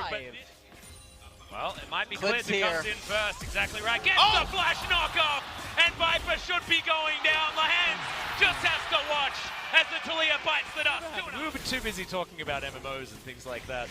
but well, it might be Clid Clid's who comes in first. Exactly right. Gets the flash knockoff, and Viper should be going down. Lahens just has to watch as the Talia bites the dust. We were too busy talking about MMOs and things like that.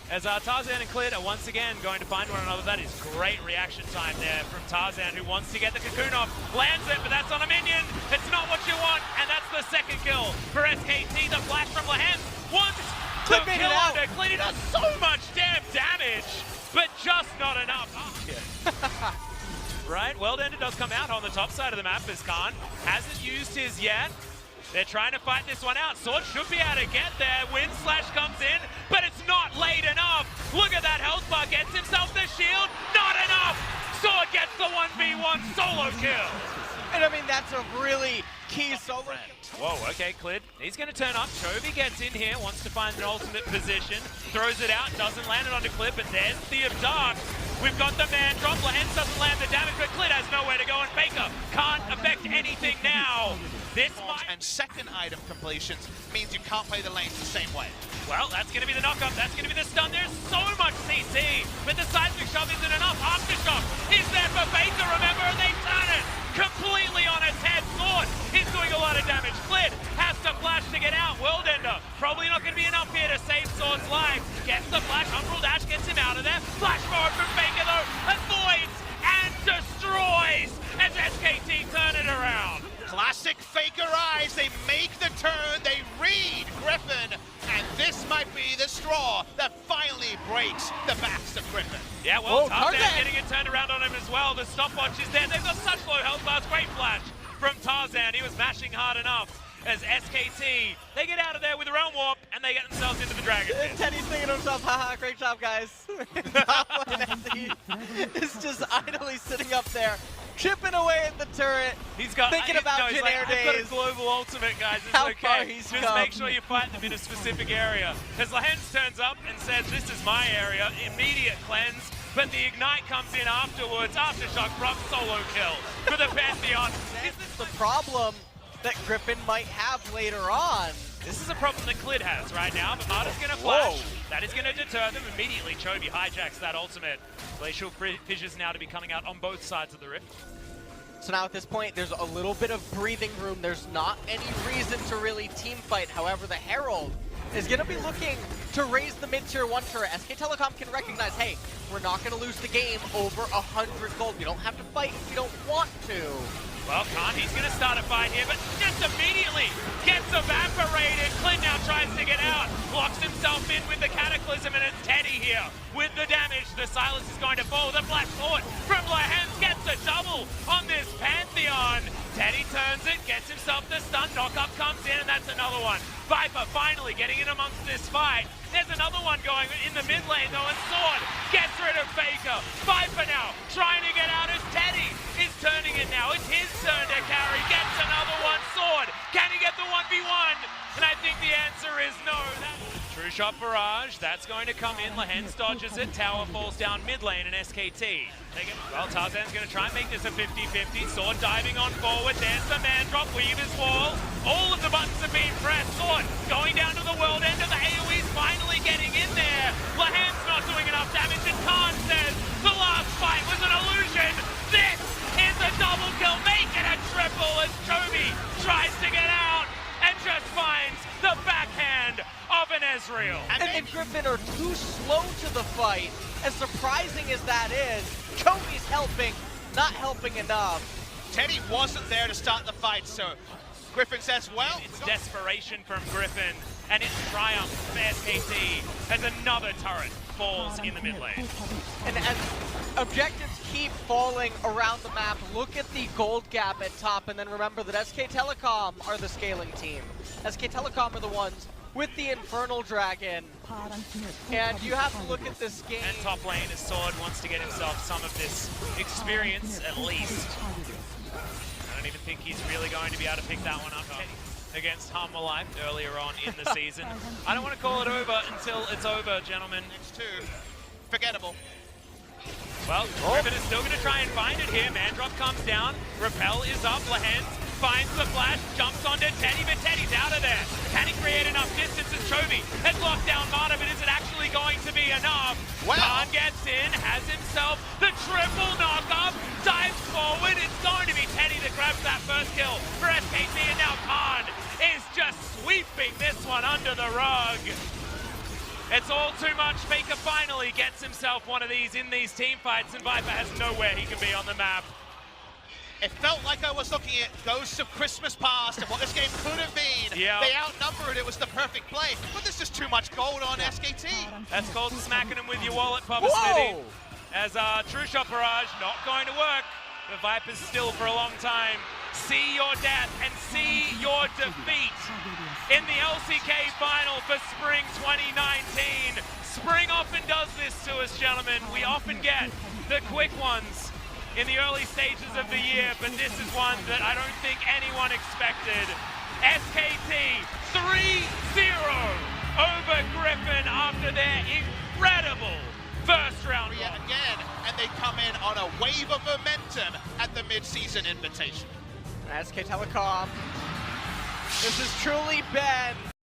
As Tarzan and Clid are once again going to find one another. That is great reaction time there from Tarzan, who wants to get the cocoon off. Lands it, but that's on a minion. It's not what you want, and that's the second kill for SKT. The flash from Lahens wants to kill under Clid. He does so much damn damage, but just not enough. Right, Worldender does come out on the top side of the map as Khan hasn't used his yet. They're trying to fight this one out. Sword should be able to get there. Wind Slash comes in, but it's not late enough. Look at that health bar. Gets himself the shield. Not enough. Sword gets the 1v1 solo kill. And I mean, that's a really key solo kill. Whoa, okay, Clid. He's going to turn up. Chovy gets in here, wants to find an ultimate position. Throws it out, doesn't land it onto Clid, but there's the Dark. We've got the man drop. Lahens doesn't land the damage, but Clid has nowhere to go, and Faker can't affect anything now. This and second item completions means you can't play the lanes the same way. Well, that's going to be the knockup. That's going to be the stun. There's so much CC, but the seismic shove isn't enough. Aftershock is there for Faker, remember, and they turn it completely on its head. Sword is doing a lot of damage. Clid has to flash to get out. Worldender probably not going to be enough here to save Sword's life. Gets the flash. Umbral Dash gets him out of there. Flash forward from Faker, though. Avoids and destroys as SKT turn it around. Classic Faker eyes, they make the turn, they read Griffin, and this might be the straw that finally breaks the backs of Griffin. Yeah, well, Tarzan getting it turned around on him as well. The stopwatch is there. They've got such low health bars. Great flash from Tarzan. He was mashing hard enough as SKT, they get out of there with the Realm Warp, and they get themselves into the Dragon Pit. Teddy's thinking to himself, haha, great job, guys. He's just idly sitting up there, chipping away at the turret, thinking about Jin Air days. I've got a global ultimate, guys. It's How okay. far he's Just come. make sure you fight them in a specific area. As Lahens turns up and says, this is my area, immediate cleanse, but the Ignite comes in afterwards. Aftershock from solo kill for the Pantheon. Is this the problem that Griffin might have later on? This is a problem that Clid has right now, but Marta's going to flash. That is going to deter them immediately. Chovy hijacks that ultimate. Glacial Fissures now to be coming out on both sides of the rift. So now at this point, there's a little bit of breathing room. There's not any reason to really team fight. However, the Herald is going to be looking to raise the mid-tier 1 turret. SK Telecom can recognize, hey, we're not going to lose the game over 100 gold. We don't have to fight if we don't want to. Well, Khan, he's going to start a fight here, but just immediately gets evaporated. Clid now tries to get out, locks himself in with the Cataclysm, and it's Teddy here with the damage. The Silas is going to fall. The Black Sword from Lahens gets a double on this Pantheon. Teddy turns it, gets himself the stun. Knockup comes in, and that's another one. Viper finally getting in amongst this fight. There's another one going in the mid lane, though, and Sword gets rid of Faker. Viper now trying to get out as Teddy is turning it now. It's his turn to carry. Gets another one. Sword, can he get the 1v1? And I think the answer is no. True shot barrage. That's going to come in. Lahens dodges it. Tower falls down mid lane, and SKT. Well, Tarzan's going to try and make this a 50-50. Sword diving on forward. There's the man drop. Weaver's wall. All of the buttons are being pressed. Sword going down to the world end of the AoE's finally getting in there. Lahens not doing enough damage, and Khan says the last fight was an illusion. This is a double kill. Make it a triple as Chovy tries to get out and just finds the backhand of an Ezreal. And Griffin are too slow to the fight. As surprising as that is, Chovy's helping, not helping enough. Teddy wasn't there to start the fight, so Griffin says, well... It's desperation from Griffin, and it's triumph for SKT as another turret falls in the mid lane. And as objectives keep falling around the map, look at the gold gap at top, and then remember that SK Telecom are the scaling team. SK Telecom are the ones with the Infernal Dragon. And you have to look at this game. And top lane as Sword wants to get himself some of this experience at least. I don't even think he's really going to be able to pick that one up against Humble Life earlier on in the season. I don't want to call it over until it's over, gentlemen. Next two, forgettable. Well, Griffin is still going to try and find it here. Mandrop comes down. Repel is up. Lahens finds the flash, jumps onto Teddy, but Teddy's out of there. Can he create enough distance as Chovy has locked down Marta, but is it actually going to be enough. Wow. Khan gets in, has himself the triple knock-up, dives forward. It's going to be Teddy that grabs that first kill for SKT, and now Khan is just sweeping this one under the rug. It's all too much. Faker finally gets himself one of these in these team fights, and Viper has nowhere he can be on the map. It felt like I was looking at Ghosts of Christmas Past and what this game could have been. Yeah. They outnumbered, it was the perfect play, but there's just too much gold on SKT. That's called smacking him with your wallet, Papa Whoa! Smithy. As True Shot Barrage, not going to work. The Vipers still for a long time. See your death and see your defeat in the LCK final for Spring 2019. Spring often does this to us, gentlemen. We often get the quick ones in the early stages of the year, but this is one that I don't think anyone expected. SKT 3-0 over Griffin after their incredible first round Yet run. again, and they come in on a wave of momentum at the mid-season invitation. SK Telecom, this has truly been